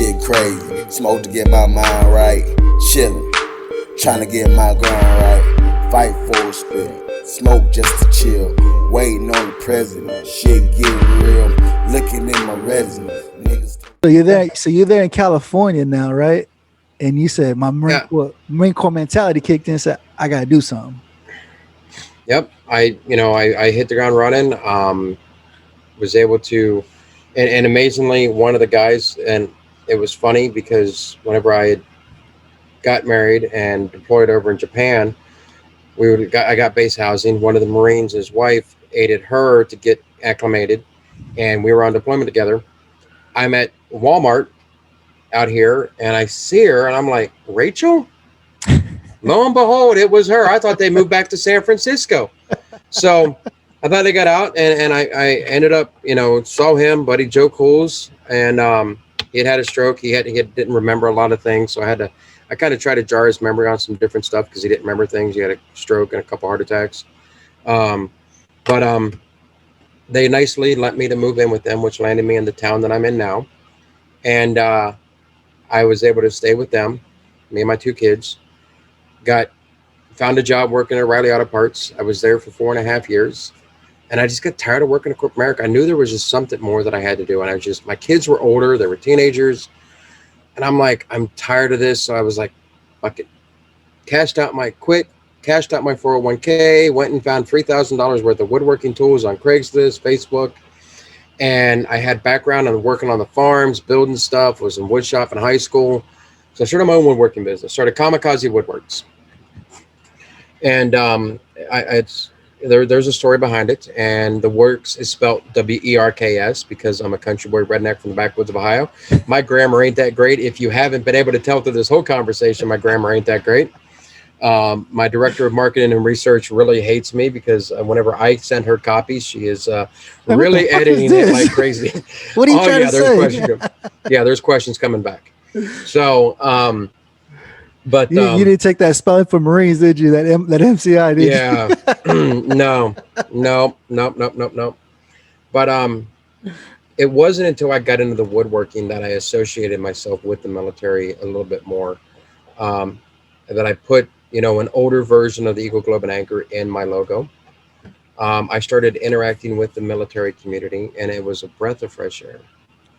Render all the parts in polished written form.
shit crazy. Smoke to get my mind right. Chillin', trying to get my grind right. Fight for respect. Smoke just to chill. Waiting on the president. Shit getting real. Looking in my resume. Niggas. So you're there in California now, right? And you said my Marine Corps mentality kicked in and said, I gotta do something. Yep. I hit the ground running. Was able to, and amazingly, one of the guys, and it was funny because whenever I had got married and deployed over in Japan, I got base housing. One of the Marines, his wife, aided her to get acclimated, and we were on deployment together. I'm at Walmart out here, and I see her, and I'm like, Rachel? Lo and behold, it was her. I thought they moved back to San Francisco. So I thought they got out, and I ended up, saw him, buddy Joe Cools, and he had a stroke. He didn't remember a lot of things, so I kind of tried to jar his memory on some different stuff because he didn't remember things. He had a stroke and a couple heart attacks. But they nicely let me to move in with them, which landed me in the town that I'm in now. And I was able to stay with them, me and my two kids. Found a job working at Riley Auto Parts. I was there for 4.5 years. And I just got tired of working at corporate America. I knew there was just something more that I had to do. And my kids were older. They were teenagers. And I'm like, I'm tired of this. So I was like, fuck it. Cashed out my 401k, went and found $3,000 worth of woodworking tools on Craigslist, Facebook. And I had background on working on the farms, building stuff, was in wood shop in high school. So I started my own woodworking business, started Kamikaze Woodworks. And there's a story behind it. And the works is spelled W-E-R-K-S because I'm a country boy redneck from the backwoods of Ohio. My grammar ain't that great. If you haven't been able to tell through this whole conversation, my grammar ain't that great. My director of marketing and research really hates me because whenever I send her copies, she is really editing it like crazy. What are you trying to say? There's questions coming back. So, but you didn't take that spelling for Marines, did you? That MCI, did you? No. But it wasn't until I got into the woodworking that I associated myself with the military a little bit more. That I put, an older version of the Eagle, Globe, and Anchor in my logo. I started interacting with the military community, and it was a breath of fresh air.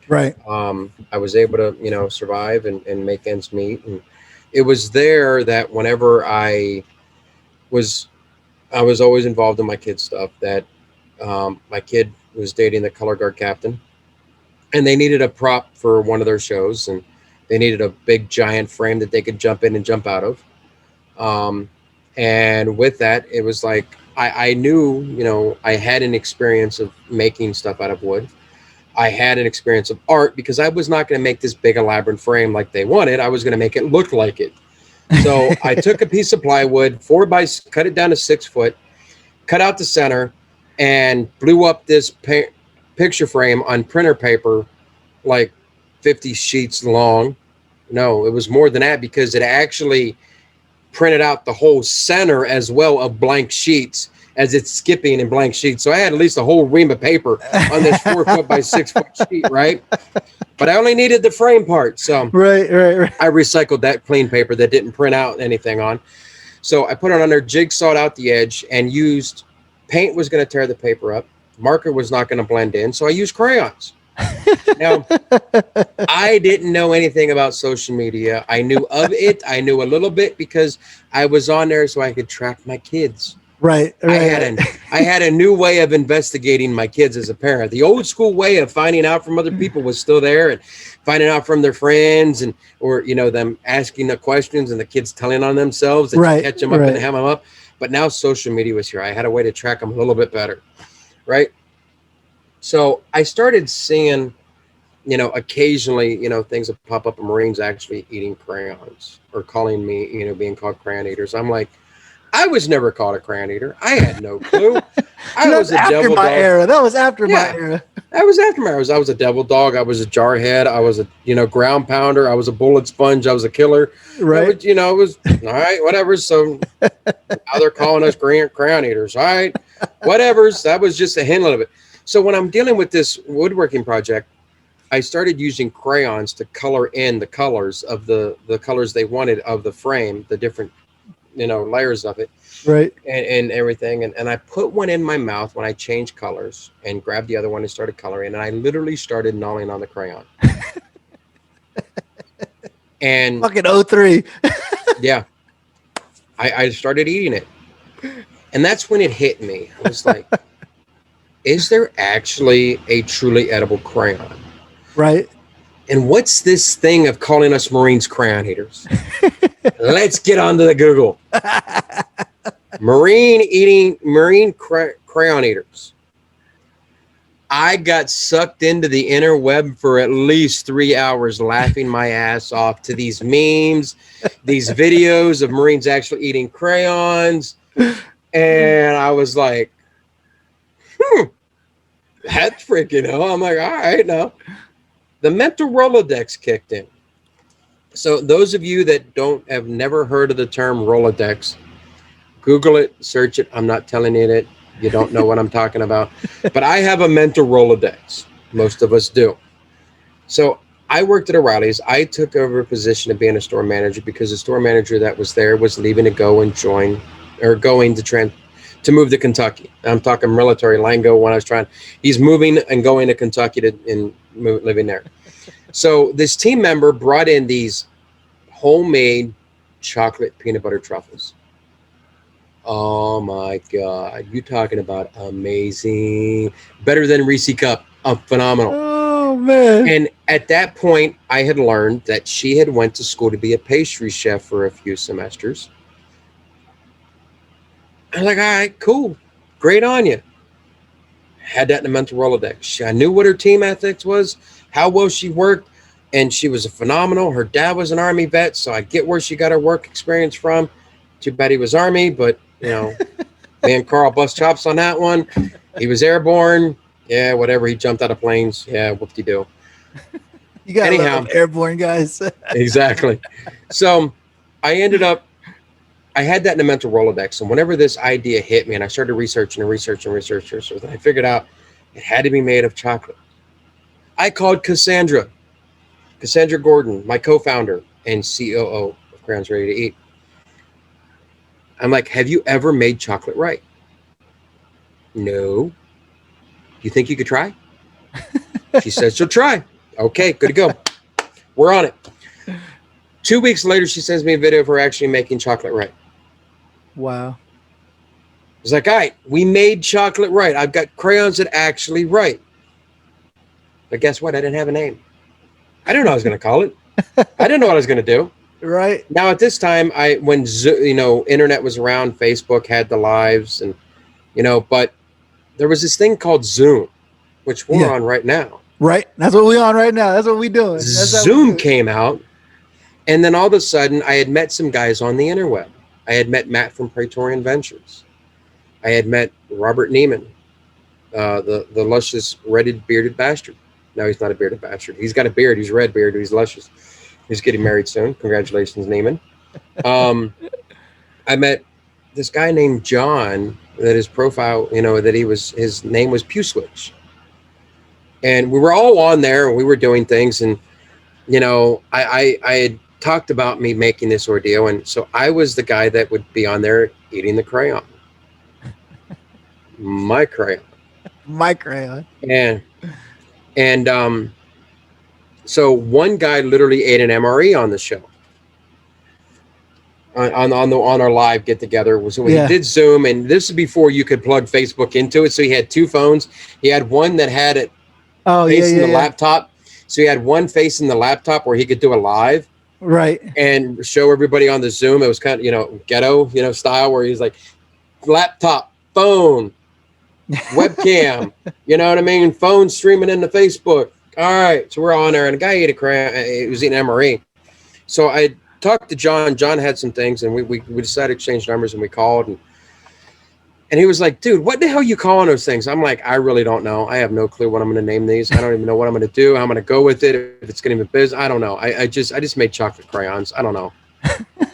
Right. I was able to, survive and make ends meet. And it was there that whenever I was always involved in my kid's stuff, that my kid was dating the color guard captain, and they needed a prop for one of their shows, and they needed a big giant frame that they could jump in and jump out of. And with that, it was like, I knew, I had an experience of making stuff out of wood. I had an experience of art because I was not going to make this big elaborate frame like they wanted. I was going to make it look like it. So I took a piece of plywood, cut it down to 6 foot, cut out the center, and blew up this picture frame on printer paper, like 50 sheets long. No, it was more than that because it actually printed out the whole center as well of blank sheets as it's skipping in blank sheets. So I had at least a whole ream of paper on this 4 foot by 6 foot sheet, right? But I only needed the frame part. So right. I recycled that clean paper that didn't print out anything on. So I put it on there, jigsawed out the edge, and used paint was going to tear the paper up. Marker was not going to blend in. So I used crayons. Now, I didn't know anything about social media. I knew of it. I knew a little bit because I was on there so I could track my kids. Right. I had a new way of investigating my kids as a parent. The old school way of finding out from other people was still there, and finding out from their friends or them asking the questions and the kids telling on themselves and right. catch them up and ham them up. But now social media was here. I had a way to track them a little bit better. Right. So I started seeing, occasionally, things that pop up in Marines actually eating crayons or calling me, being called crayon eaters. I'm like, I was never called a crayon eater. I had no clue. I was a devil dog. That was after my era. That was after my era. I was a devil dog. I was a jarhead. I was a, ground pounder. I was a bullet sponge. I was a killer. Right. It was all right, whatever. So now they're calling us crayon eaters. All right, whatever. That was just a hint of it. So when I'm dealing with this woodworking project, I started using crayons to color in the colors of the colors they wanted of the frame, the different, layers of it, Right. and everything. And I put one in my mouth when I changed colors and grabbed the other one and started coloring. And I literally started gnawing on the crayon. And Fucking 03. yeah, I started eating it. And that's when it hit me. I was like, is there actually a truly edible crayon? Right. And what's this thing of calling us Marines crayon eaters? Let's get onto the Google. Marine crayon eaters. I got sucked into the interweb for at least 3 hours laughing my ass off to these memes, these videos of Marines actually eating crayons. And I was like, that's freaking hell. I'm like, all right, now. The mental Rolodex kicked in. So those of you that have never heard of the term Rolodex, Google it, search it. I'm not telling you that you don't know what I'm talking about. But I have a mental Rolodex. Most of us do. So I worked at O'Reilly's. I took over a position of being a store manager because the store manager that was there was leaving to go and join, or going to move to Kentucky. I'm talking military lingo when I was trying. He's moving and going to Kentucky living there. So this team member brought in these homemade chocolate peanut butter truffles. Oh my God. You talking about amazing. Better than Reese Cup. Phenomenal. Oh man. And at that point, I had learned that she had went to school to be a pastry chef for a few semesters. I'm like, all right, cool. Great on you. Had that in the mental Rolodex. I knew what her team ethics was, how well she worked, and she was a phenomenal. Her dad was an Army vet, so I get where she got her work experience from. Too bad he was Army, but, me and Carl bust chops on that one. He was airborne. Yeah, whatever. He jumped out of planes. Yeah, whoop-de-doo. You got Anyhow, airborne guys. Exactly. So I ended up, I had that in the mental Rolodex. And whenever this idea hit me and I started researching, I figured out it had to be made of chocolate. I called Cassandra Gordon, my co-founder and COO of Crayons Ready to Eat. I'm like, have you ever made chocolate right? No. You think you could try? She said she'll try. Okay, good to go. We're on it. 2 weeks later, she sends me a video of her actually making chocolate right. Wow. I was like, all right, we made chocolate right. I've got crayons that actually right. But guess what? I didn't have a name. I didn't know what I was going to call it. I didn't know what I was going to do. Right. Now at this time, when internet was around, Facebook had the lives, and but there was this thing called Zoom, which we're on right now. Right. That's what we're on right now. That's what we're doing. Zoom came out, and then all of a sudden, I had met some guys on the interweb. I had met Matt from Praetorian Ventures. I had met Robert Neiman, the luscious red bearded bastard. No, he's not a bearded bastard. He's got a beard. He's red beard. He's luscious. He's getting married soon. Congratulations, Neiman. I met this guy named John. That his profile, his name was Pew Switch, and we were all on there and we were doing things, and I had talked about me making this ordeal, and so I was the guy that would be on there eating the crayon. My crayon. And so one guy literally ate an MRE on the show. On our live get together was when he did Zoom, and this is before you could plug Facebook into it. So he had two phones. He had one that had it facing the laptop. So he had one facing the laptop where he could do a live, right, and show everybody on the Zoom. It was kind of ghetto style, where he's like laptop, phone, webcam, you know what I mean? Phone streaming into Facebook. All right, so we're on there, and a guy ate a crayon. He was eating MRE. So I talked to John. John had some things, and we decided to exchange numbers, and we called, and he was like, dude, what the hell are you calling those things? I'm like, I really don't know. I have no clue what I'm going to name these. I don't even know what I'm going to do. How I'm going to go with it. If it's going to be business, I don't know. I just made chocolate crayons. I don't know.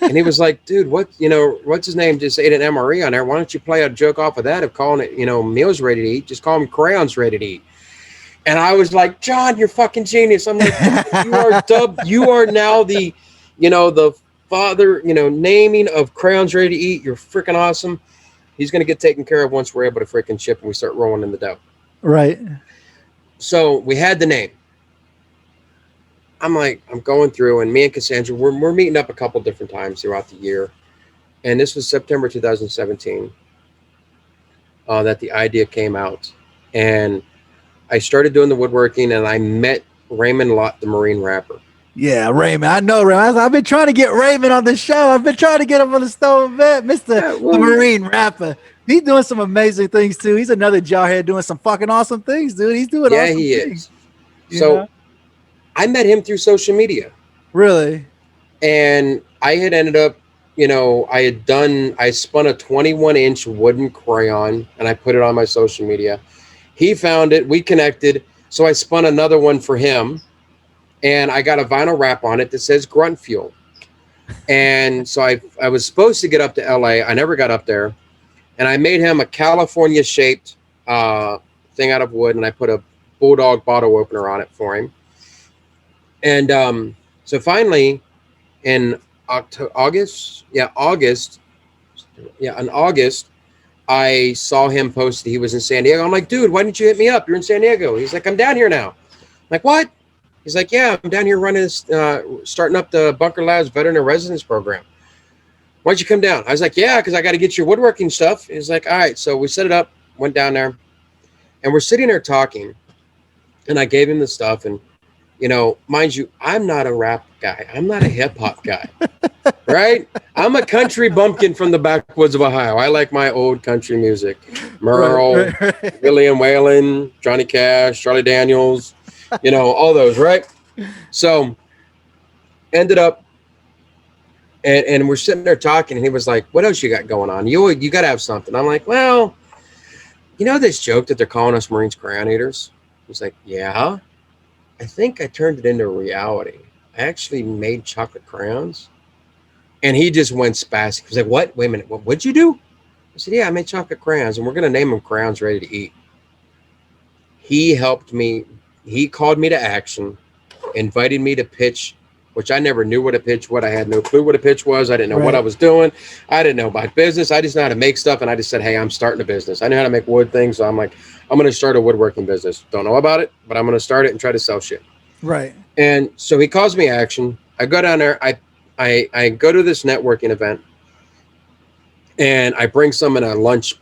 And he was like, dude, what's his name? Just ate an MRE on there. Why don't you play a joke off of that of calling it, meals ready to eat? Just call them crayons ready to eat. And I was like, John, you're fucking genius. I'm like, you are now the, the father, naming of Crayons Ready to Eat. You're freaking awesome. He's going to get taken care of once we're able to freaking ship and we start rolling in the dough. Right. So we had the name. I'm going through, and me and Cassandra, we're meeting up a couple different times throughout the year. And this was September 2017 that the idea came out. And I started doing the woodworking, and I met Raymond Lott, the Marine rapper. Yeah, Raymond. I know Raymond. I've been trying to get Raymond on the show. I've been trying to get him on the Stone Vet, the Marine rapper. He's doing some amazing things too. He's another jarhead doing some fucking awesome things, dude. He's doing awesome things. Is. So I met him through social media. Really? And I had ended up, I spun a 21-inch wooden crayon and I put it on my social media. He found it, we connected. So I spun another one for him and I got a vinyl wrap on it that says Grunt Fuel. And so I was supposed to get up to LA. I never got up there. And I made him a California shaped thing out of wood. And I put a Bulldog bottle opener on it for him. And so finally in August, I saw him post that he was in San Diego. I'm like, dude, why didn't you hit me up? You're in San Diego. He's like, I'm down here now. I'm like, what? He's like, yeah, I'm down here running this, starting up the Bunker Labs Veteran Residence Program. Why don't you come down? I was like, yeah, because I got to get your woodworking stuff. He's like, all right. So we set it up, went down there, and we're sitting there talking. And I gave him the stuff. And, mind you, I'm not a rap guy. I'm not a hip hop guy, right? I'm a country bumpkin from the backwoods of Ohio. I like my old country music. Merle, right. William Whalen, Johnny Cash, Charlie Daniels, all those, right? So ended up, and we're sitting there talking, and he was like, what else you got going on? You got to have something. I'm like, well, this joke that they're calling us Marines crayon eaters? He's like, yeah. I think I turned it into reality. I actually made chocolate crayons. And he just went spastic. He was like, what? Wait a minute. What'd you do? I said, yeah, I made chocolate crayons, and we're going to name them Crayons Ready to Eat. He helped me. He called me to action, invited me to pitch, which I never knew what a pitch was. I had no clue what a pitch was. I didn't know what I was doing. I didn't know about business. I just know how to make stuff. And I just said, hey, I'm starting a business. I know how to make wood things. So I'm like, I'm going to start a woodworking business. Don't know about it, but I'm going to start it and try to sell shit. Right. And so he calls me action. I go down there. I go to this networking event, and I bring some in a lunch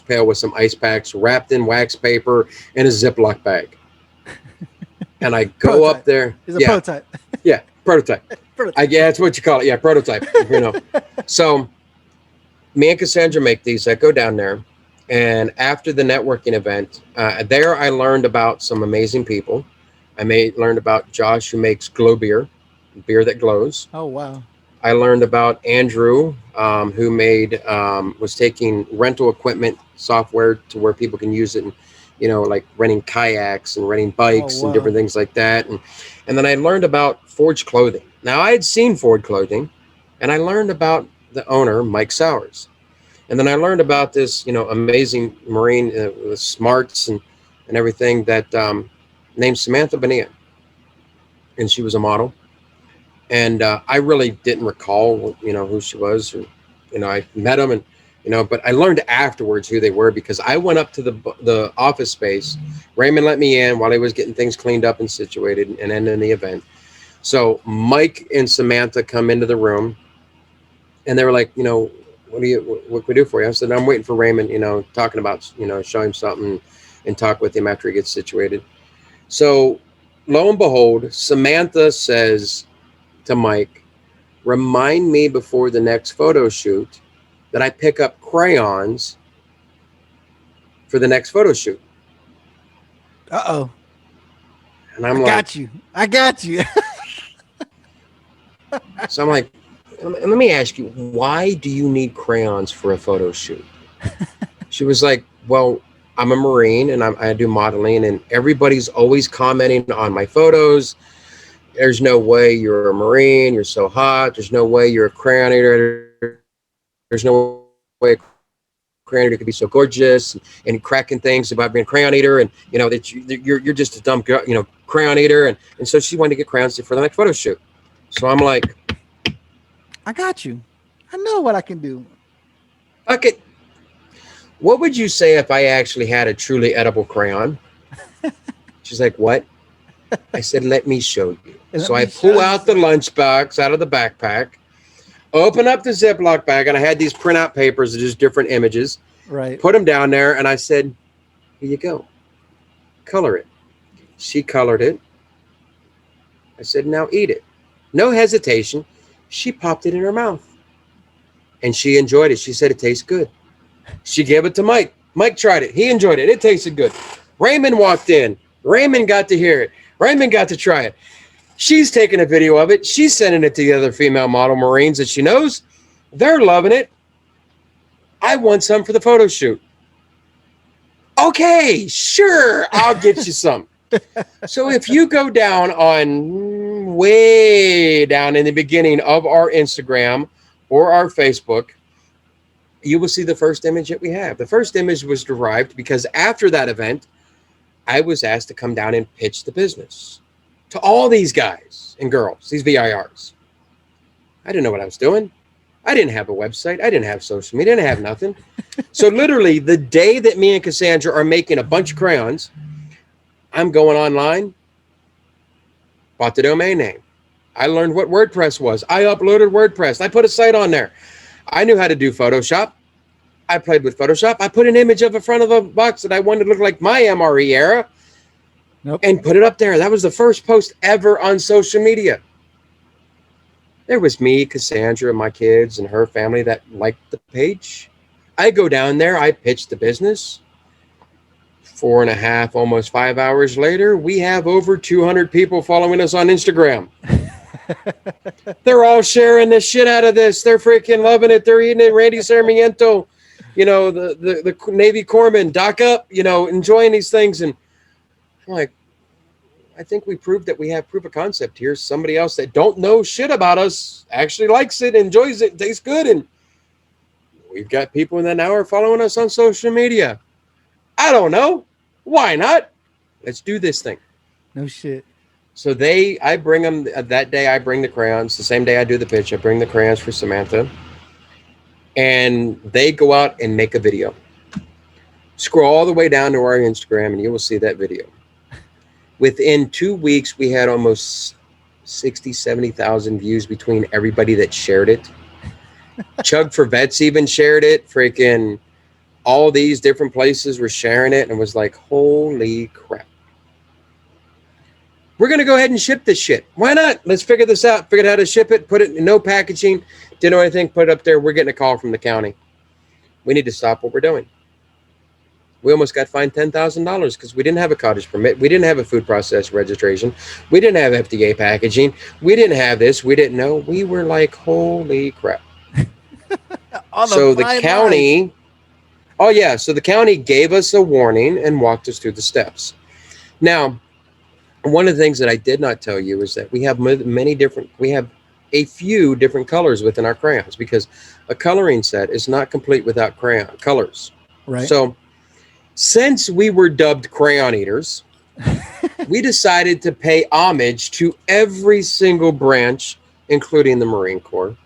pail with some ice packs wrapped in wax paper in a Ziploc bag. And I go up there. It's a prototype. Yeah, prototype. Yeah, that's what you call it. Yeah, prototype. So me and Cassandra make these. I go down there, and after the networking event, there I learned about some amazing people. I learned about Josh, who makes glow beer that glows. Oh wow! I learned about Andrew, who was taking rental equipment software to where people can use it, and like renting kayaks and renting bikes and different things like that. And then I learned about Forge Clothing. Now I had seen Forge Clothing, and I learned about the owner, Mike Sowers. And then I learned about this, amazing Marine with smarts and everything that named Samantha Bonilla. And she was a model. And I really didn't recall, who she was. Or, I met them, and but I learned afterwards who they were, because I went up to the office space. Raymond let me in while he was getting things cleaned up and situated and ending the event. So Mike and Samantha come into the room, and they were like, what can we do for you? I said, I'm waiting for Raymond, talking about, show him something and talk with him after he gets situated. So lo and behold, Samantha says to Mike, remind me before the next photo shoot that I pick up crayons for the next photo shoot. Uh-oh. And I'm I got you. So I'm like, let me ask you, why do you need crayons for a photo shoot? She was like, well, I'm a Marine, and I do modeling, and everybody's always commenting on my photos. There's no way you're a Marine. You're so hot. There's no way you're a crayon eater. There's no way a crayon eater could be so gorgeous and cracking things about being a crayon eater, and you know that you're just a dumb girl, you know, crayon eater, and so she wanted to get crayons for the next photo shoot. So I'm like, I got you. I know what I can do. okay, what would you say if I actually had a truly edible crayon? She's like, what? I said, let me show you. So I pull out the lunchbox out of the backpack, open up the Ziploc bag, and I had these printout papers of just different images. Right. Put them down there, and I said, here you go. Color it. She colored it. I said, now eat it. No hesitation. She popped it in her mouth. And she enjoyed it. She said it tastes good. She gave it to Mike. Mike tried it. He enjoyed it. It tasted good. Raymond walked in. Raymond got to hear it. Raymond got to try it. She's taking a video of it. She's sending it to the other female model Marines that she knows. They're loving it. I want some for the photo shoot. Okay, sure. I'll get you some. So if you go down on way down in the beginning of our Instagram or our Facebook, you will see the first image that we have. The first image was derived because after that event, I was asked to come down and pitch the business to all these guys and girls, these VIRs. I didn't know what I was doing. I didn't have a website. I didn't have social media. I didn't have nothing. So literally the day that me and Cassandra are making a bunch of crayons, I'm going online, bought the domain name. I learned what WordPress was. I uploaded WordPress. I put a site on there. I knew how to do Photoshop. I played with Photoshop. I put an image of the front of a box that I wanted to look like my MRE era. Nope. And put it up there. That was the first post ever on social media. There was me, Cassandra, my kids, and her family that liked the page. I go down there. I pitch the business. 4.5, almost 5 hours later, we have over 200 people following us on Instagram. They're all sharing the shit out of this. They're freaking loving it. They're eating it. Randy Sarmiento, you know, the Navy corpsman, dock up, you know, enjoying these things. And I'm like, I think we proved that we have proof of concept here. Somebody else that don't know shit about us actually likes it, enjoys it, tastes good. And we've got people in that now are following us on social media. I don't know. Why not? Let's do this thing. No shit. So I bring them that day. I bring the crayons. The same day I do the pitch, I bring the crayons for Samantha. And they go out and make a video. Scroll all the way down to our Instagram and you will see that video. Within 2 weeks, we had almost 60, 70,000 views between everybody that shared it. Chug for Vets even shared it. Freaking all these different places were sharing it and was like, holy crap. We're going to go ahead and ship this shit. Why not? Let's figure this out. Figure out how to ship it. Put it in no packaging. Didn't know anything. Put it up there. We're getting a call from the county. We need to stop what we're doing. We almost got fined $10,000 because we didn't have a cottage permit. We didn't have a food process registration. We didn't have FDA packaging. We didn't have this. We didn't know. We were like, holy crap. So the county, oh yeah, so the county gave us a warning and walked us through the steps. Now, one of the things that I did not tell you is that we have we have a few different colors within our crayons because a coloring set is not complete without crayon colors. Right. So since we were dubbed crayon eaters, we decided to pay homage to every single branch, including the Marine Corps,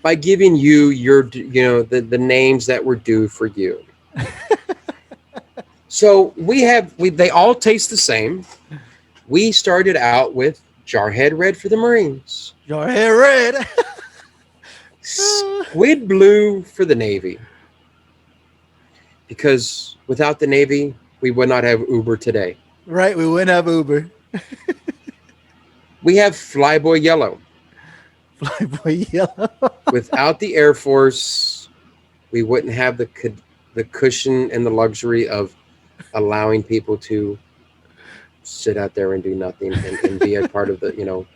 by giving you your, you know, the names that were due for you. So they all taste the same. We started out with Jarhead Red for the Marines. Jarhead Red. Squid Blue for the Navy. Because without the Navy, we would not have Uber today. Right, we wouldn't have Uber. We have Flyboy Yellow. Flyboy Yellow. Without the Air Force, we wouldn't have the cushion and the luxury of allowing people to sit out there and do nothing and be a part of the, you know,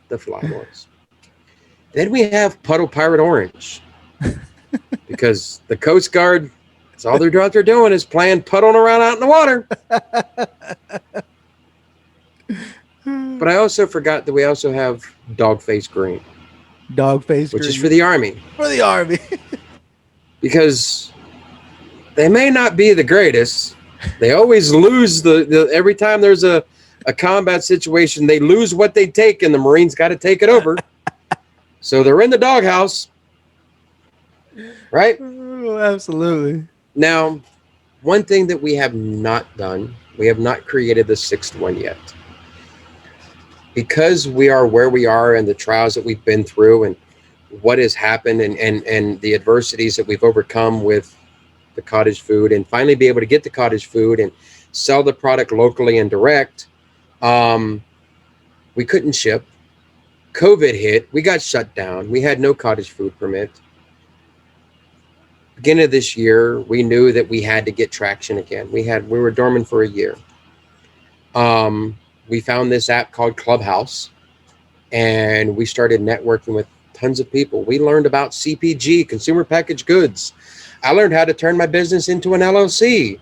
the Flyboys. Then we have Puddle Pirate Orange. Because the Coast Guard, that's all they're out there doing is playing puddling around out in the water. But I also forgot that we also have Dogface Green. Dogface Green. Which is for the Army. For the Army. Because They may not be the greatest. They always lose the every time there's a combat situation, they lose what they take, and the Marines got to take it over. So they're in the doghouse, right? Oh, absolutely. Now, one thing that we have not done, we have not created the sixth one yet. Because we are where we are and the trials that we've been through and what has happened and the adversities that we've overcome with the cottage food, and finally be able to get the cottage food and sell the product locally and direct, we couldn't ship. COVID hit. We got shut down. We had no cottage food permit. Beginning of this year, we knew that we had to get traction again. We were dormant for a year. We found this app called Clubhouse, and we started networking with tons of people. We learned about CPG, consumer packaged goods. I learned how to turn my business into an LLC.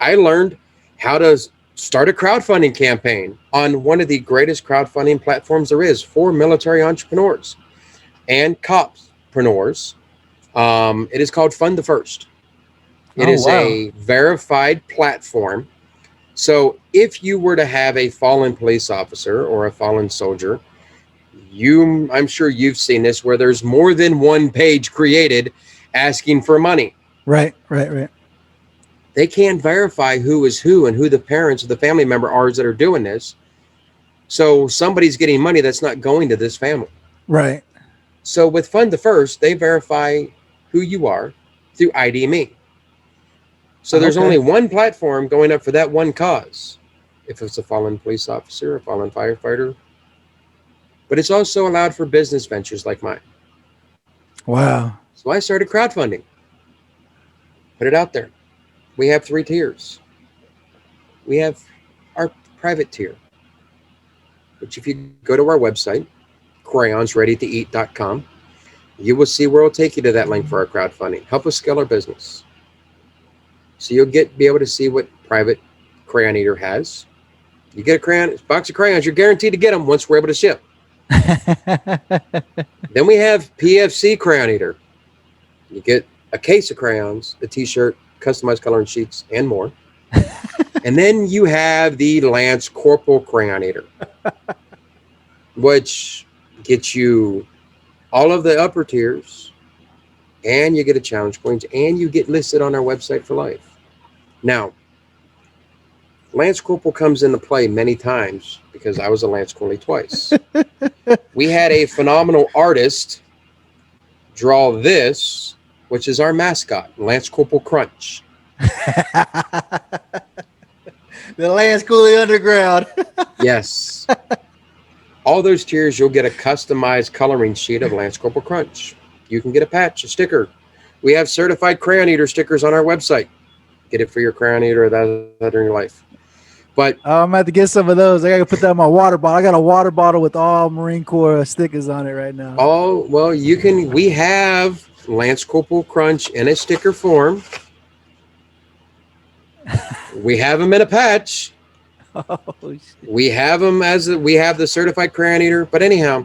I learned how to start a crowdfunding campaign on one of the greatest crowdfunding platforms there is for military entrepreneurs and copreneurs. It is called Fund the First. It is a verified platform. So if you were to have a fallen police officer or a fallen soldier, I'm sure you've seen this, where there's more than one page created asking for money. Right. They can't verify who is who and who the parents or the family member are that are doing this. So somebody's getting money that's not going to this family. Right. So with Fund the First, they verify who you are through ID Me. So there's only one platform going up for that one cause. If it's a fallen police officer, a fallen firefighter. But it's also allowed for business ventures like mine. Wow. So I started crowdfunding. Put it out there. We have 3 tiers. We have our private tier, which if you go to our website, crayonsreadytoeat.com, you will see where it'll take you to that link for our crowdfunding. Help us scale our business. So you'll be able to see what private crayon eater has. You get a box of crayons, you're guaranteed to get them once we're able to ship. Then we have PFC crayon eater. You get a case of crayons, a t-shirt, customized coloring sheets, and more. And then you have the Lance Corporal crayon eater, which gets you all of the upper tiers, and you get a challenge point, and you get listed on our website for life. Now, Lance Corporal comes into play many times because I was a Lance Corporal twice. We had a phenomenal artist draw this, which is our mascot, Lance Corporal Crunch. The Lance Cooley Underground. Yes. All those tiers, you'll get a customized coloring sheet of Lance Corporal Crunch. You can get a patch, a sticker. We have certified crayon eater stickers on our website. Get it for your crayon eater that during your life. But I'm gonna have to get some of those. I gotta put that in my water bottle. I got a water bottle with all Marine Corps stickers on it right now. oh well, we have Lance Corporal Crunch in a sticker form. We have them in a patch. Oh, shit. We have them we have the certified crayon eater. But anyhow,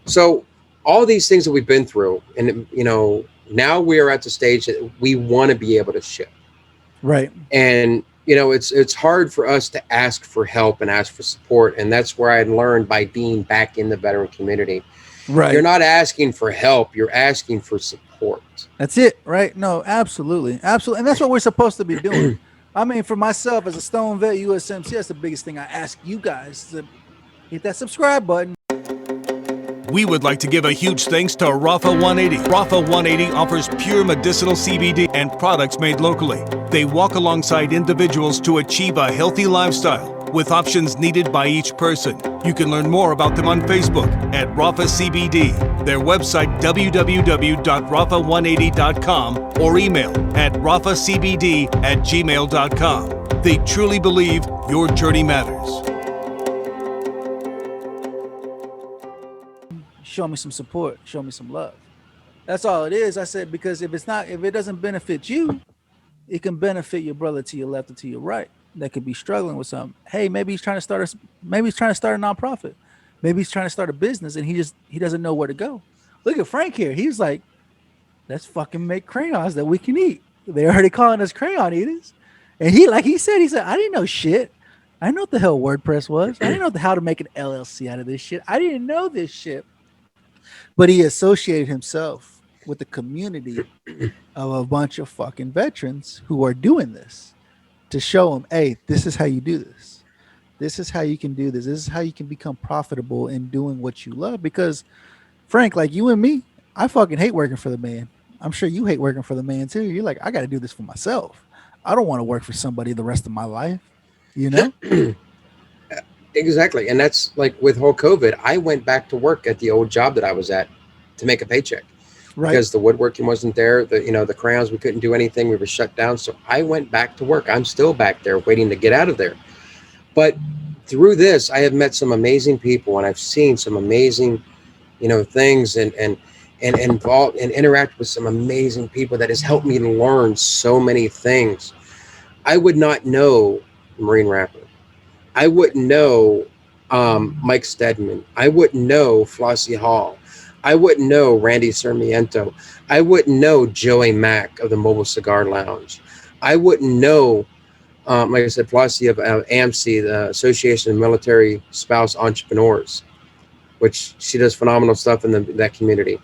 so all these things that we've been through, and now we are at the stage that we want to be able to ship. Right. And it's hard for us to ask for help and ask for support, and that's where I learned by being back in the veteran community. Right. You're not asking for help, you're asking for support. That's it, right? No, absolutely. And that's what we're supposed to be doing. I mean, for myself as a Stone Vet USMC, that's the biggest thing I ask you guys, to hit that subscribe button. We would like to give a huge thanks to Rafa 180. Rafa 180 offers pure medicinal CBD and products made locally. They walk alongside individuals to achieve a healthy lifestyle with options needed by each person. You can learn more about them on Facebook at Rafa CBD, their website www.rafa180.com, or email at rafacbd@gmail.com. They truly believe your journey matters. Show me some support, show me some love. That's all it is. I said, because if it doesn't benefit you, it can benefit your brother to your left or to your right that could be struggling with something. Hey, maybe he's trying to start a nonprofit. Maybe he's trying to start a business and he doesn't know where to go. Look at Frank here. He's like, let's fucking make crayons that we can eat. They're already calling us crayon eaters. And he said, I didn't know shit. I didn't know what the hell WordPress was. I didn't know how to make an LLC out of this shit. I didn't know this shit. But he associated himself with the community of a bunch of fucking veterans who are doing this to show them, hey, this is how you do this. This is how you can do this. This is how you can become profitable in doing what you love. Because, Frank, like you and me, I fucking hate working for the man. I'm sure you hate working for the man too. You're like, I got to do this for myself. I don't want to work for somebody the rest of my life, you know? Exactly. And that's like with whole COVID, I went back to work at the old job that I was at to make a paycheck. Right. Because the woodworking wasn't there. The crayons, we couldn't do anything. We were shut down. So I went back to work. I'm still back there waiting to get out of there. But through this, I have met some amazing people, and I've seen some amazing, things and involved and interact with some amazing people that has helped me learn so many things. I would not know Marine Rapper. I wouldn't know Mike Stedman. I wouldn't know Flossie Hall. I wouldn't know Randy Sarmiento. I wouldn't know Joey Mack of the Mobile Cigar Lounge. I wouldn't know, like I said, Flossie of AMC, the Association of Military Spouse Entrepreneurs, which she does phenomenal stuff in that community.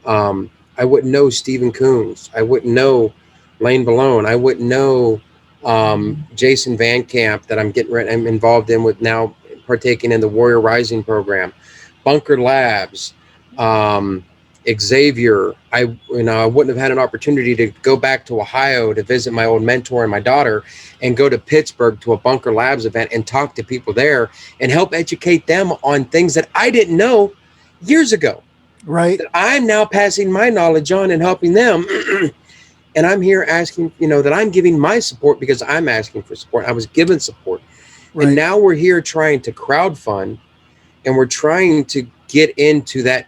I wouldn't know Stephen Coons. I wouldn't know Lane Balone. I wouldn't know Jason Van Camp that I'm involved in with now, partaking in the Warrior Rising program, Bunker Labs, Xavier. I wouldn't have had an opportunity to go back to Ohio to visit my old mentor and my daughter, and go to Pittsburgh to a Bunker Labs event and talk to people there and help educate them on things that I didn't know years ago. Right. That I'm now passing my knowledge on and helping them. And I'm here asking, that I'm giving my support because I'm asking for support. I was given support. Right. And now we're here trying to crowdfund, and we're trying to get into that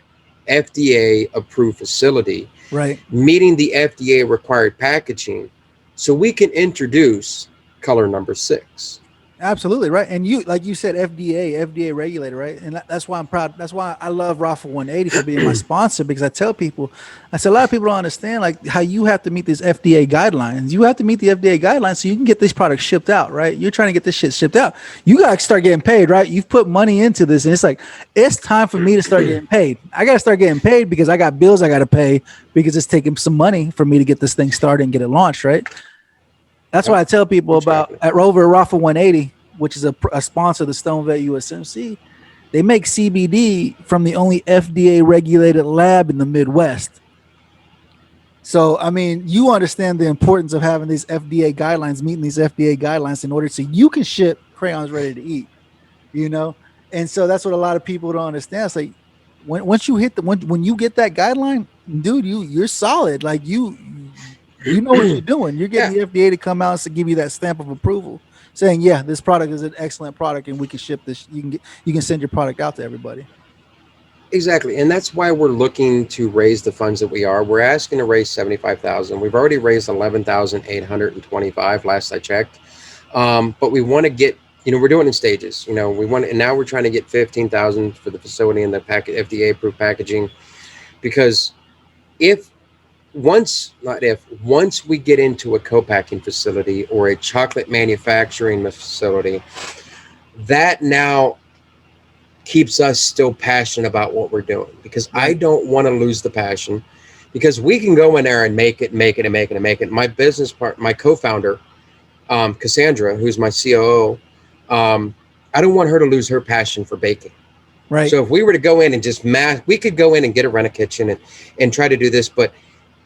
FDA approved facility, right, meeting the FDA required packaging, so we can introduce color number 6. Absolutely right. And you, like you said, FDA regulator, right? And that's why I'm proud. That's why I love Rafa 180 for being my sponsor, because I tell people, I said, a lot of people don't understand like how you have to meet these FDA guidelines. You have to meet the FDA guidelines so you can get these products shipped out, right? You're trying to get this shit shipped out. You got to start getting paid, right? You've put money into this, and it's like, it's time for me to start getting paid. I got to start getting paid because I got bills I got to pay, because it's taking some money for me to get this thing started and get it launched, right? That's why I tell people about at Rover Rafa 180, which is a sponsor of the STONED VET USMC. They make CBD from the only FDA regulated lab in the Midwest. So, I mean, you understand the importance of having these FDA guidelines, meeting these FDA guidelines in order so you can ship crayons ready to eat, And so that's what a lot of people don't understand. It's like once you hit when you get that guideline, dude, you're solid. Like you know what you're doing. You're getting the FDA to come out to give you that stamp of approval, saying, yeah, this product is an excellent product and we can ship this. You can send your product out to everybody. Exactly. And that's why we're looking to raise the funds that we are. We're asking to raise $75,000. We've already raised $11,825 last I checked. But we want to get, we're doing it in stages. And now we're trying to get $15,000 for the facility and the FDA approved packaging, because once we get into a co-packing facility or a chocolate manufacturing facility, that now keeps us still passionate about what we're doing, because I don't want to lose the passion, because we can go in there and make it. My business part, my co-founder, Cassandra, who's my COO, I don't want her to lose her passion for baking. Right. So if we were to go in and just we could go in and get a rent a kitchen and try to do this, but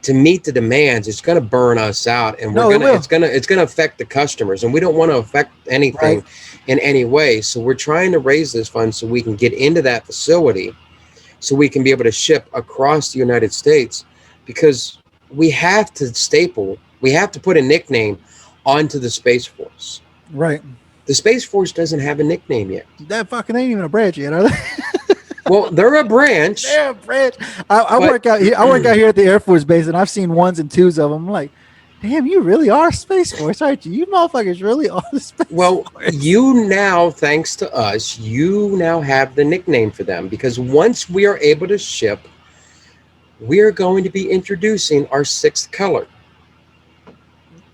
to meet the demands, it's going to burn us out, and it's going to affect the customers, and we don't want to affect anything in any way. So we're trying to raise this fund so we can get into that facility, so we can be able to ship across the United States, because we have to put a nickname onto the Space Force. Right. The Space Force doesn't have a nickname yet. That fucking ain't even a branch yet, are they? Well, they're a branch. They're a branch. I work out here. I work out here at the Air Force Base, and I've seen 1s and 2s of them. I'm like, damn, you really are Space Force, aren't you? You motherfuckers really are the Space Force. You now, thanks to us, you now have the nickname for them, because once we are able to ship, we are going to be introducing our 6th color.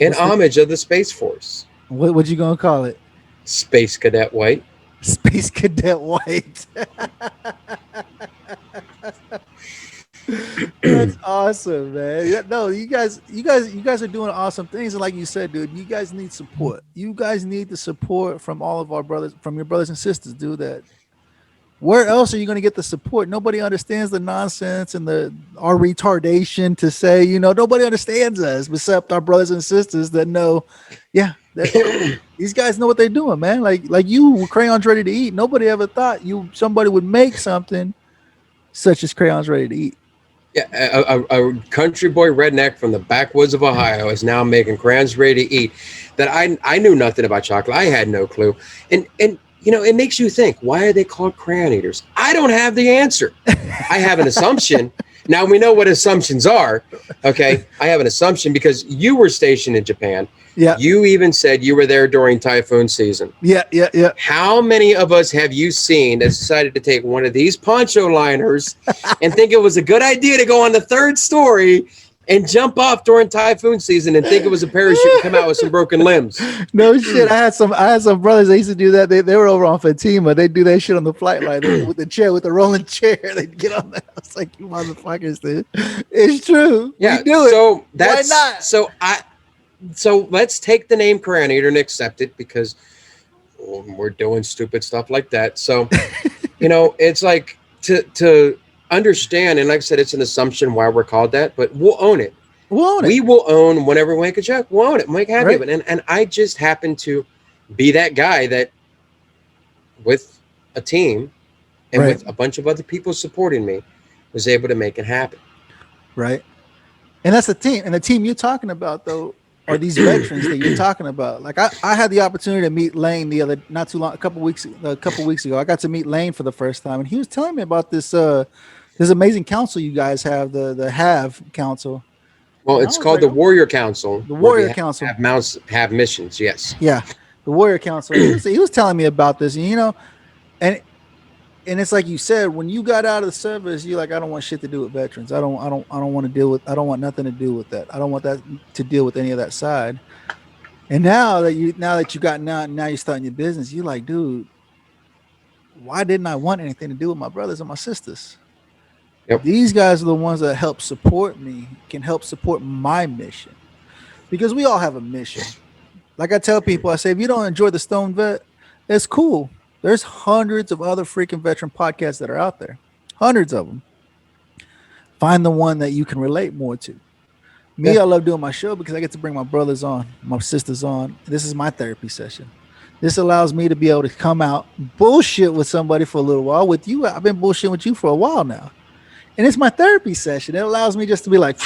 in homage of the Space Force. What you gonna call it? Space Cadet White. Space Cadet White. That's awesome, man. Yeah, no, you guys are doing awesome things. And like you said, dude, you guys need support. You guys need the support from all of our brothers, from your brothers and sisters, dude. That where else are you going to get the support? Nobody understands the nonsense and our retardation to say, nobody understands us except our brothers and sisters that know, these guys know what they're doing, man. Like you, Crayons Ready to Eat. Nobody ever thought somebody would make something such as Crayons Ready to Eat. Yeah, a country boy redneck from the backwoods of Ohio is now making Crayons Ready to Eat. That I knew nothing about chocolate. I had no clue. And it makes you think, why are they called crayon eaters? I don't have the answer. I have an assumption. Now we know what assumptions are. Okay. I have an assumption because you were stationed in Japan. Yeah. You even said you were there during typhoon season. Yeah. How many of us have you seen that decided to take one of these poncho liners and think it was a good idea to go on the third story and jump off during typhoon season and think it was a parachute and come out with some broken limbs? No shit. I had some brothers that used to do that. They were over on Fatima. They do that shit on the flight line with the rolling chair. They'd get on that. I was like, you motherfuckers, dude. It's true. Yeah. We do it. So that's why not? So let's take the name Crayon Eater and accept it because we're doing stupid stuff like that. So, it's like to understand. And like I said, it's an assumption why we're called that, but we'll own it. We will own whenever we make a joke. We'll own it. Make happy of it. And I just happen to be that guy that with a team and with a bunch of other people supporting me was able to make it happen. Right. And that's the team. And the team you're talking about, though, are these veterans that you're talking about. Like I had the opportunity to meet Lane a couple weeks ago. I got to meet Lane for the first time, and he was telling me about this amazing council you guys have, the Have Council. Well, it's called the Warrior Council. The Warrior Council have missions. Yes. Yeah, the Warrior Council. He was telling me about this, and it's like you said, when you got out of the service, you're like, I don't want shit to do with veterans. I don't want nothing to do with that. I don't want that to deal with any of that side. And now that you're starting your business, you're like, dude, why didn't I want anything to do with my brothers and my sisters? Yep. These guys are the ones that help support me, can help support my mission, because we all have a mission. Like I tell people, I say, if you don't enjoy the Stone Vet, it's cool. There's hundreds of other freaking veteran podcasts that are out there. Hundreds of them. Find the one that you can relate more to. Me, I love doing my show because I get to bring my brothers on, my sisters on. This is my therapy session. This allows me to be able to come out, bullshit with somebody for a little while. With you, I've been bullshitting with you for a while now. And it's my therapy session. It allows me just to be like,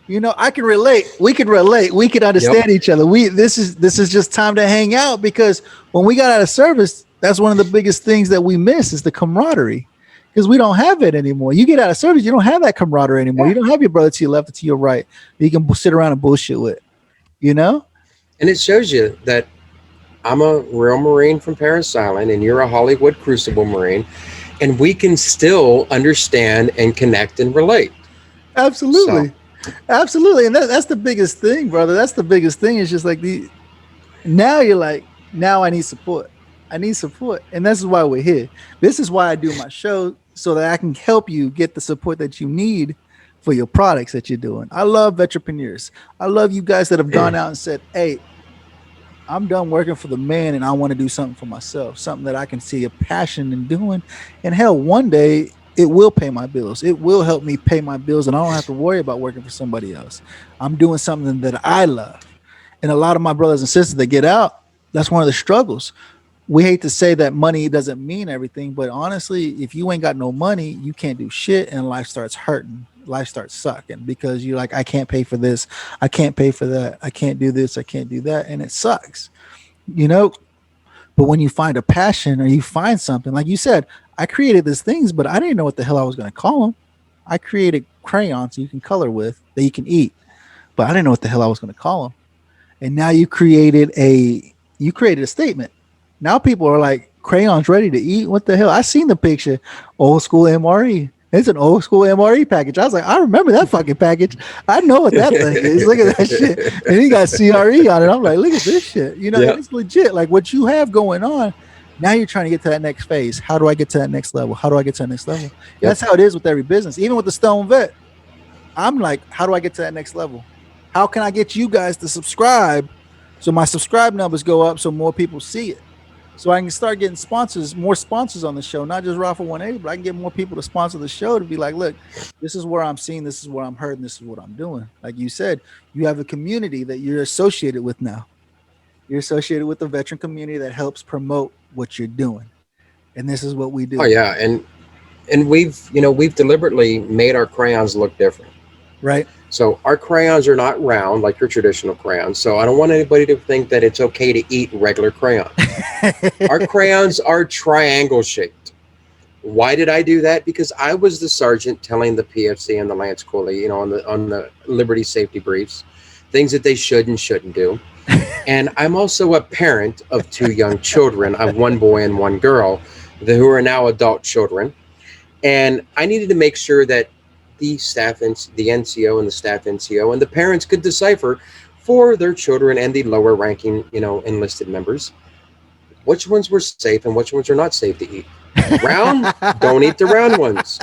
I can relate. We can relate. We can understand each other. This is just time to hang out, because when we got out of service, that's one of the biggest things that we miss is the camaraderie, because we don't have it anymore. You get out of service, you don't have that camaraderie anymore. You don't have your brother to your left or to your right that you can sit around and bullshit with, And it shows you that I'm a real Marine from Parris Island and you're a Hollywood Crucible Marine, and we can still understand and connect and relate. Absolutely. Absolutely. And that's the biggest thing, brother. That's the biggest thing. It's just like now you're like, now I need support. I need support. And this is why we're here. This is why I do my show, so that I can help you get the support that you need for your products that you're doing. I love veterans. I love you guys that have gone out and said, hey, I'm done working for the man and I want to do something for myself, something that I can see a passion in doing. And hell, one day it will pay my bills. It will help me pay my bills, and I don't have to worry about working for somebody else. I'm doing something that I love. And a lot of my brothers and sisters that get out, that's one of the struggles. We hate to say that money doesn't mean everything, but honestly, if you ain't got no money, you can't do shit, and life starts hurting. Life starts sucking, because you're like, I can't pay for this. I can't pay for that. I can't do this. I can't do that. And it sucks, But when you find a passion, or you find something, like you said, I created these things, but I didn't know what the hell I was going to call them. I created crayons you can color with that you can eat, but I didn't know what the hell I was going to call them. And now you created a statement. Now people are like, crayons ready to eat? What the hell? I seen the picture, old school MRE. It's an old school MRE package. I was like, I remember that fucking package. I know what that thing is. Look at that shit. And he got CRE on it. I'm like, look at this shit. You know, it's legit. Like what you have going on. Now you're trying to get to that next phase. How do I get to that next level? How do I get to that next level? Yep. That's how it is with every business. Even with the Stone Vet, I'm like, how do I get to that next level? How can I get you guys to subscribe so my subscribe numbers go up so more people see it? So I can start getting sponsors, more sponsors on the show, not just Rafa 180, but I can get more people to sponsor the show to be like, look, this is where I'm seeing, this is where I'm heard, and this is what I'm doing. Like you said, you have a community that you're associated with now. You're associated with the veteran community that helps promote what you're doing. And this is what we do. Oh yeah. And we've deliberately made our crayons look different. Right. So our crayons are not round like your traditional crayons. So I don't want anybody to think that it's okay to eat regular crayons. Our crayons are triangle shaped. Why did I do that? Because I was the sergeant telling the PFC and the Lance Cooley, on the Liberty safety briefs, things that they should and shouldn't do. And I'm also a parent of 2 young children, of 1 boy and 1 girl, who are now adult children. And I needed to make sure that the staff and the NCO and the staff NCO and the parents could decipher for their children and the lower ranking, enlisted members, which ones were safe and which ones are not safe to eat. Round, don't eat the round ones.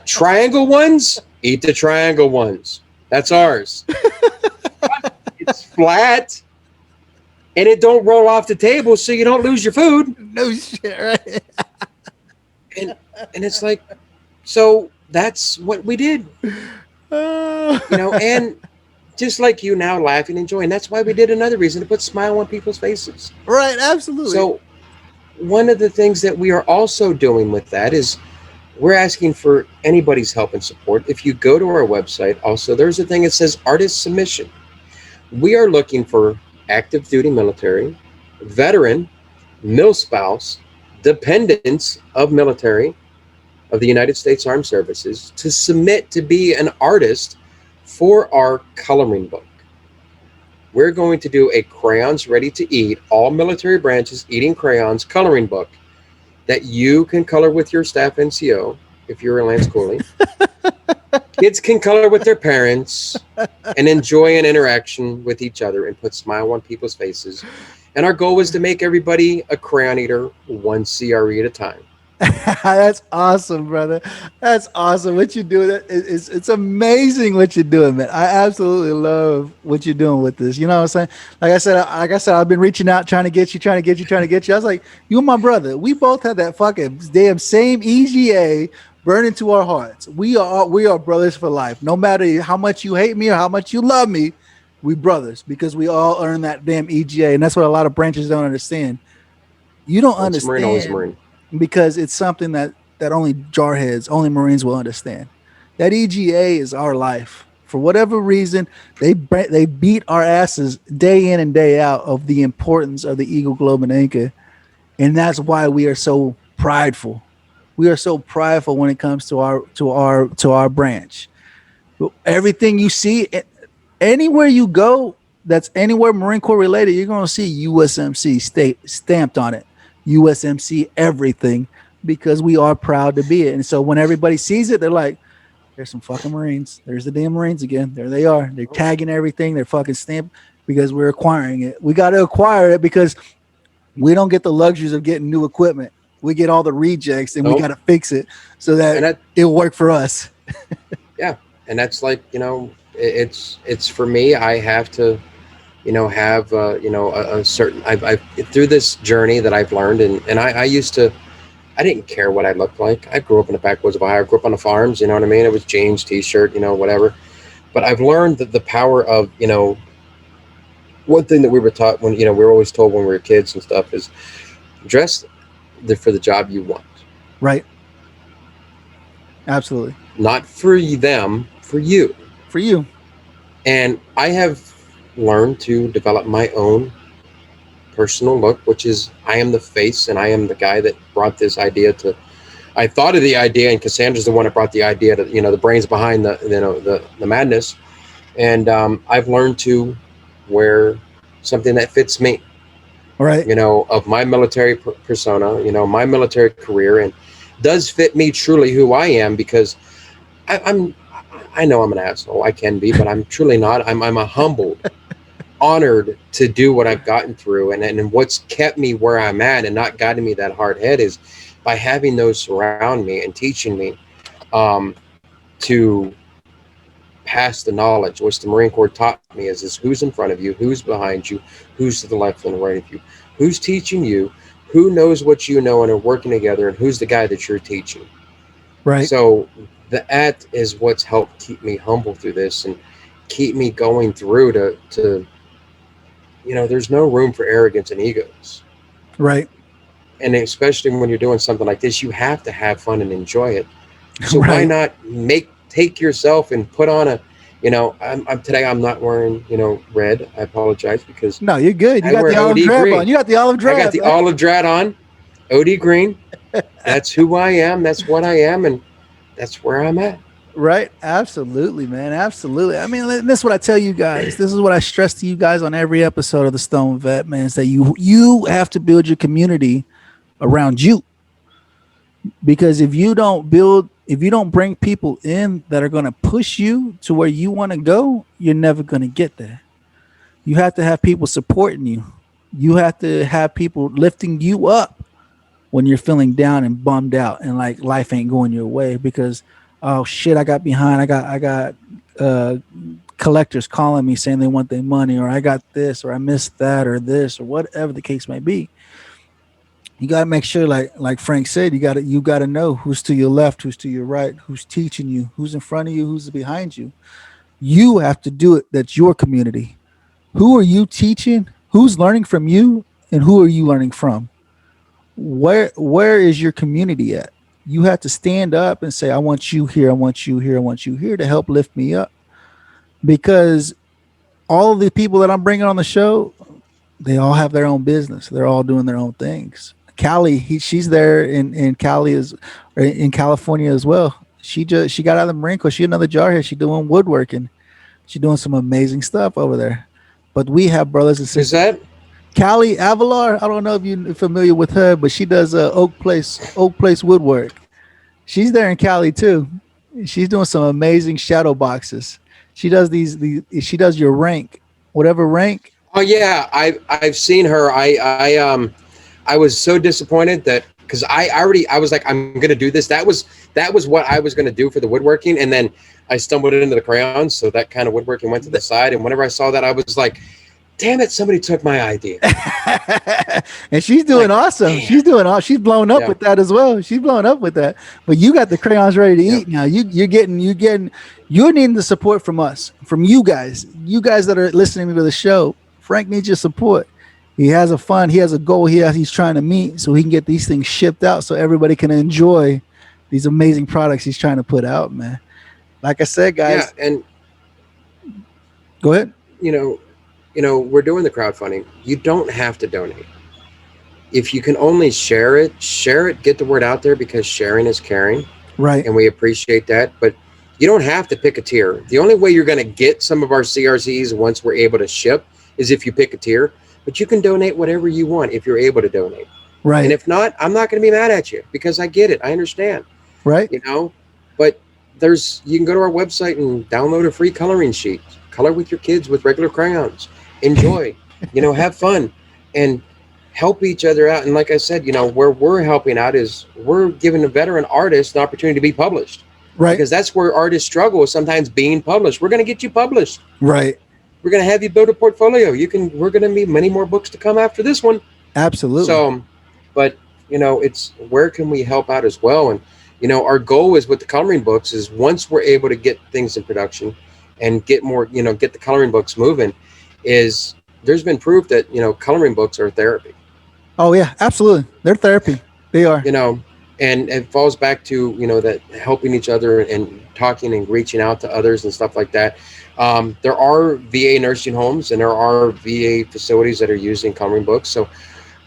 Triangle ones, eat the triangle ones. That's ours. It's flat. And it don't roll off the table so you don't lose your food. No shit, right? And it's like, so that's what we did. And just like you now laughing and enjoying. That's why we did another reason to put smile on people's faces. Right, absolutely. So one of the things that we are also doing with that is we're asking for anybody's help and support. If you go to our website, also, there's a thing that says artist submission. We are looking for active duty military, veteran, mil spouse, dependents of military of the United States Armed Services to submit to be an artist for our coloring book. We're going to do a crayons ready to eat, all military branches eating crayons coloring book that you can color with your staff NCO if you're a Lance Cooley. Kids can color with their parents and enjoy an interaction with each other and put smile on people's faces. And our goal was to make everybody a crayon eater, 1 CRE at a time. That's awesome, brother. That's awesome. What you're doing, it's amazing what you're doing, man. I absolutely love what you're doing with this. You know what I'm saying? Like I said, I've been reaching out, trying to get you. I was like, you and my brother, we both had that fucking damn same EGA burning to our hearts. We are brothers for life. No matter how much you hate me or how much you love me, we brothers because we all earn that damn EGA. And that's what a lot of branches don't understand. You don't understand. Marine, always Marine. Because it's something that only jarheads, only Marines will understand. That EGA is our life. For whatever reason, they beat our asses day in and day out of the importance of the Eagle, Globe, and Anchor. And that's why we are so prideful. We are so prideful when it comes to our branch. Everything you see, anywhere you go, that's anywhere Marine Corps related, you're going to see USMC stamped on it. USMC everything, because we are proud to be it. And so when everybody sees it, they're like, there's some fucking Marines. There's the damn Marines again. There they are. They're tagging everything. They're fucking stamped because we're acquiring it. We got to acquire it because we don't get the luxuries of getting new equipment. We get all the rejects and we got to fix it so that it'll work for us. Yeah. And that's like, it's for me, I have to, have, a certain, I've through this journey that I've learned. And I used to, I didn't care what I looked like. I grew up in the backwoods of Ohio. I grew up on the farms, you know what I mean? It was jeans, t-shirt, whatever. But I've learned that the power of, one thing that we were taught when, we were always told when we were kids and stuff is dress for the job you want. Right. Absolutely. Not for them, for you. For you. And I have learned to develop my own personal look, which is I am the face and I am the guy that brought this idea to, I thought of the idea and Cassandra's the one that brought the idea to, the brains behind the madness. And I've learned to wear something that fits me. Right. Of my military persona, my military career. does fit me truly who I am, because I know I'm an asshole. I can be, but I'm truly not. I'm a humbled, honored to do what I've gotten through, and what's kept me where I'm at and not gotten me that hard head is by having those surround me and teaching me to pass the knowledge, which the Marine Corps taught me is who's in front of you, who's behind you, who's to the left and the right of you, who's teaching you, who knows what you know and are working together, and who's the guy that you're teaching. Right. So that is what's helped keep me humble through this and keep me going through to there's no room for arrogance and egos. Right. And especially when you're doing something like this, you have to have fun and enjoy it. So Right. why not take yourself and put on a, today I'm not wearing, red. I apologize because No, you're good. You got the olive drab on. You got the olive drab. I got the olive drab on. OD green. That's who I am. That's what I am, and that's where I'm at. Right. Absolutely, man. Absolutely. I mean, this is what I tell you guys. This is what I stress to you guys on every episode of the Stone Vet, man, is that you have to build your community around you. Because if you don't bring people in that are going to push you to where you want to go, you're never going to get there. You have to have people supporting you. You have to have people lifting you up when you're feeling down and bummed out and like life ain't going your way because, oh shit, I got behind. I got collectors calling me saying they want their money, or I got this, or I missed that, or this, or whatever the case may be. You got to make sure, like Frank said, you got to know who's to your left, who's to your right, who's teaching you, who's in front of you, who's behind you. You have to do it. That's your community. Who are you teaching? Who's learning from you, and who are you learning from? Where is your community at? You have to stand up and say, I want you here, I want you here, I want you here to help lift me up. Because all of the people that I'm bringing on the show, they all have their own business. They're all doing their own things. Callie, she's there in Cali in California as well. She got out of the Marine Corps. She's another jarhead. She's doing woodworking. She's doing some amazing stuff over there. But we have brothers and sisters. Is that Callie Avalar? I don't know if you're familiar with her, but she does Oak Place woodwork. She's there in Cali too. She's doing some amazing shadow boxes. She does she does your rank, whatever rank. Oh yeah, I've seen her. I was so disappointed that because I was like, I'm gonna do this. That was what I was gonna do for the woodworking, and then I stumbled into the crayons, so that kind of woodworking went to the side. And whenever I saw that, I was like, damn it, somebody took my idea. And she's doing awesome. Damn. She's doing awesome. She's blown up with that as well. She's blown up with that. But you got the crayons ready to eat now. You're needing the support from us, from you guys that are listening to the show. Frank needs your support. He has a goal he's trying to meet so he can get these things shipped out so everybody can enjoy these amazing products he's trying to put out, man. Like I said, guys. Yeah, and go ahead. We're doing the crowdfunding. You don't have to donate. If you can only share it, get the word out there, because sharing is caring. Right. And we appreciate that. But you don't have to pick a tier. The only way you're going to get some of our CRCs once we're able to ship is if you pick a tier. But you can donate whatever you want if you're able to donate. Right. And if not, I'm not going to be mad at you, because I get it. I understand. Right. But you can go to our website and download a free coloring sheet. Color with your kids with regular crayons. Enjoy, have fun and help each other out. And like I said, where we're helping out is we're giving a veteran artist an opportunity to be published. Right. Because that's where artists struggle, is sometimes being published. We're going to get you published. Right. We're going to have you build a portfolio. We're going to be many more books to come after this one. Absolutely. So, but it's where can we help out as well? And, our goal is with the coloring books is once we're able to get things in production and get more, get the coloring books moving, is there's been proof that, coloring books are therapy. Oh yeah, absolutely. They're therapy. They are. And it falls back to, that helping each other and talking and reaching out to others and stuff like that. There are VA nursing homes and there are VA facilities that are using coloring books. So,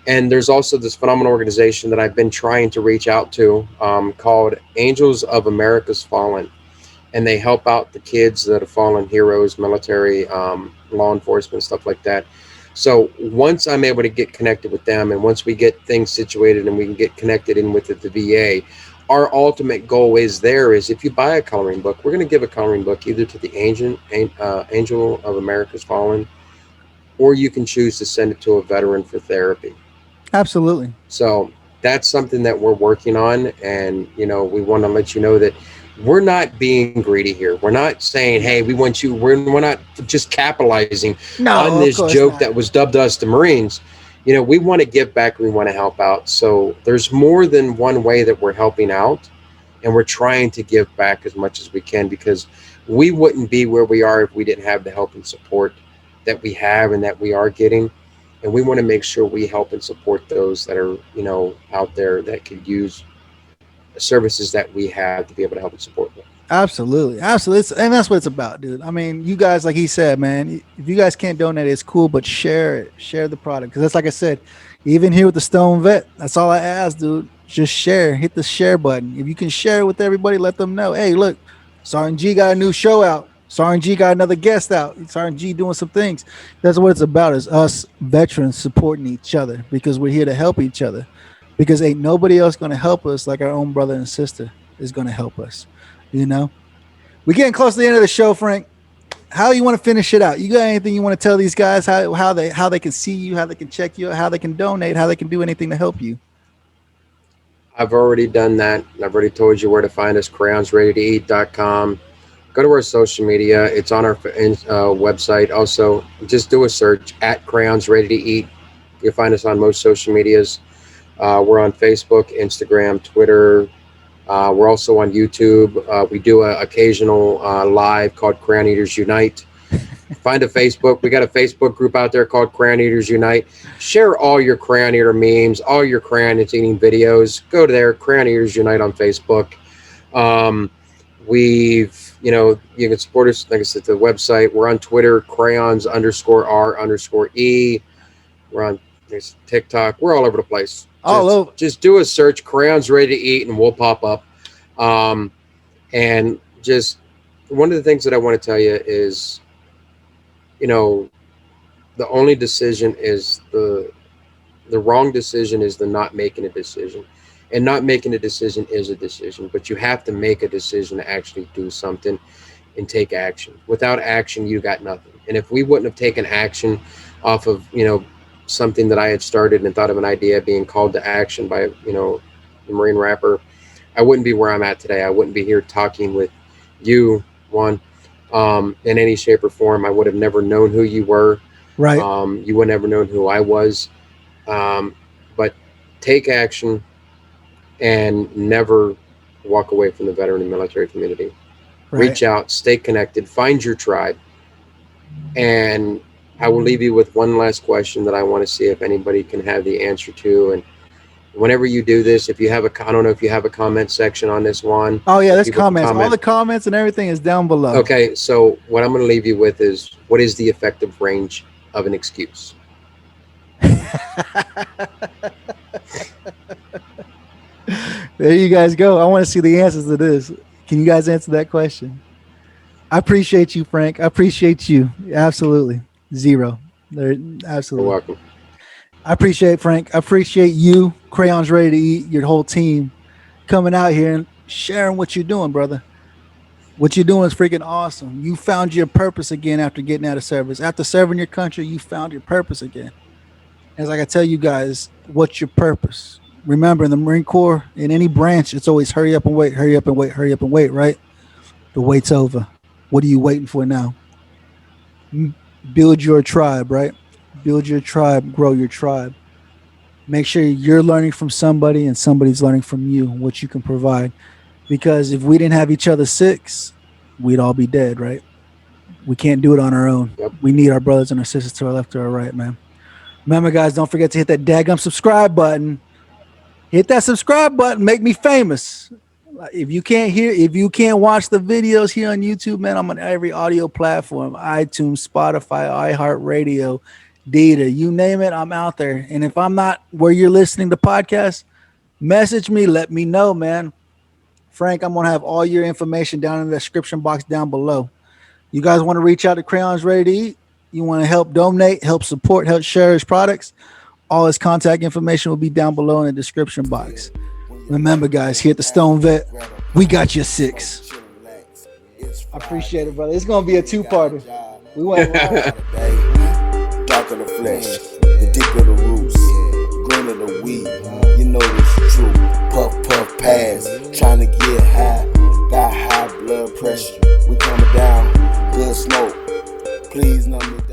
and there's also this phenomenal organization that I've been trying to reach out to called Angels of America's Fallen. And they help out the kids that have fallen heroes, military, law enforcement, stuff like that. So once I'm able to get connected with them, and once we get things situated and we can get connected in with the VA, our ultimate goal is if you buy a coloring book, we're going to give a coloring book either to the Angel of America's Fallen, or you can choose to send it to a veteran for therapy. Absolutely. So that's something that we're working on. And, we want to let you know that we're not being greedy here. We're not saying, hey, we want you. We're not just capitalizing on this joke that was dubbed us the Marines. We want to give back. We want to help out. So there's more than one way that we're helping out. And we're trying to give back as much as we can, because we wouldn't be where we are if we didn't have the help and support that we have and that we are getting. And we want to make sure we help and support those that are, out there that could use the services that we have to be able to help and support them. Absolutely. Absolutely. And that's what it's about, dude. I mean, you guys, like he said, man, if you guys can't donate, it's cool, but share it, share the product. Because that's like I said, even here with the Stone Vet, that's all I ask, dude. Just share, hit the share button. If you can share it with everybody, let them know, hey, look, Sergeant G got a new show out. Sergeant G got another guest out. Sergeant G doing some things. That's what it's about, is us veterans supporting each other, because we're here to help each other. Because ain't nobody else going to help us like our own brother and sister is going to help us. We're getting close to the end of the show, Frank. How you want to finish it out? You got anything you want to tell these guys, how they can see you, how they can check you, how they can donate, how they can do anything to help you? I've already done that. I've already told you where to find us, crayonsreadytoeat.com. Go to our social media. It's on our website. Also, just do a search at Crayons Ready to Eat. You'll find us on most social medias. We're on Facebook, Instagram, Twitter. We're also on YouTube. We do an occasional live called Crayon Eaters Unite. Find a Facebook. We got a Facebook group out there called Crayon Eaters Unite. Share all your Crayon Eater memes, all your Crayon eating videos. Go to there, Crayon Eaters Unite on Facebook. You can support us, like I said, the website. We're on Twitter, crayons_R_E. We're on TikTok. We're all over the place. Just do a search, Crayons Ready to Eat, and we'll pop up. And just one of the things that I want to tell you is, the only decision is the wrong decision is the not making a decision. And not making a decision is a decision, but you have to make a decision to actually do something and take action. Without action, you got nothing. And if we wouldn't have taken action off of, something that I had started and thought of an idea being called to action by, the Marine rapper, I wouldn't be where I'm at today. I wouldn't be here talking with you, Juan, in any shape or form. I would have never known who you were. Right. You would never known who I was. But take action and never walk away from the veteran and military community. Right. Reach out, stay connected, find your tribe. And I will leave you with one last question that I want to see if anybody can have the answer to. And whenever you do this, if you have I don't know if you have a comment section on this one. Oh yeah, there's comments. All the comments and everything is down below. Okay, so what I'm going to leave you with is, what is the effective range of an excuse? There you guys go. I want to see the answers to this. Can you guys answer that question? I appreciate you, Frank. I appreciate you. Absolutely. Zero. Absolutely. You're welcome. I appreciate Frank. I appreciate you, Crayons Ready to Eat, your whole team coming out here and sharing what you're doing, brother. What you're doing is freaking awesome. You found your purpose again after getting out of service. After serving your country, you found your purpose again. As like I tell you guys, what's your purpose? Remember, in the Marine Corps, in any branch, it's always hurry up and wait, hurry up and wait, hurry up and wait, right? The wait's over. What are you waiting for now? Build your tribe, right? Build your tribe, grow your tribe. Make sure you're learning from somebody and somebody's learning from you what you can provide. Because if we didn't have each other six, we'd all be dead, right? We can't do it on our own. Yep. We need our brothers and our sisters to our left or our right, man. Remember, guys, don't forget to hit that daggum subscribe button. Hit that subscribe button. Make me famous. If you can't watch the videos here on YouTube, man, I'm on every audio platform: iTunes, Spotify, iHeartRadio, Deezer, you name it, I'm out there. And if I'm not where you're listening to podcasts, message me, let me know, man. Frank, I'm going to have all your information down in the description box down below. You guys want to reach out to Crayons Ready to Eat? You want to help donate, help support, help share his products? All his contact information will be down below in the description box. Remember, guys, here at the Stone Vet, we got your 6. I appreciate it, brother. It's gonna be a 2-parter. We went wild. Dark of the flesh, the deep of the roots, green of the weed. You know it's true. Puff, puff, pass, trying to get high. Got high blood pressure. We coming down, good smoke. Please numb me down.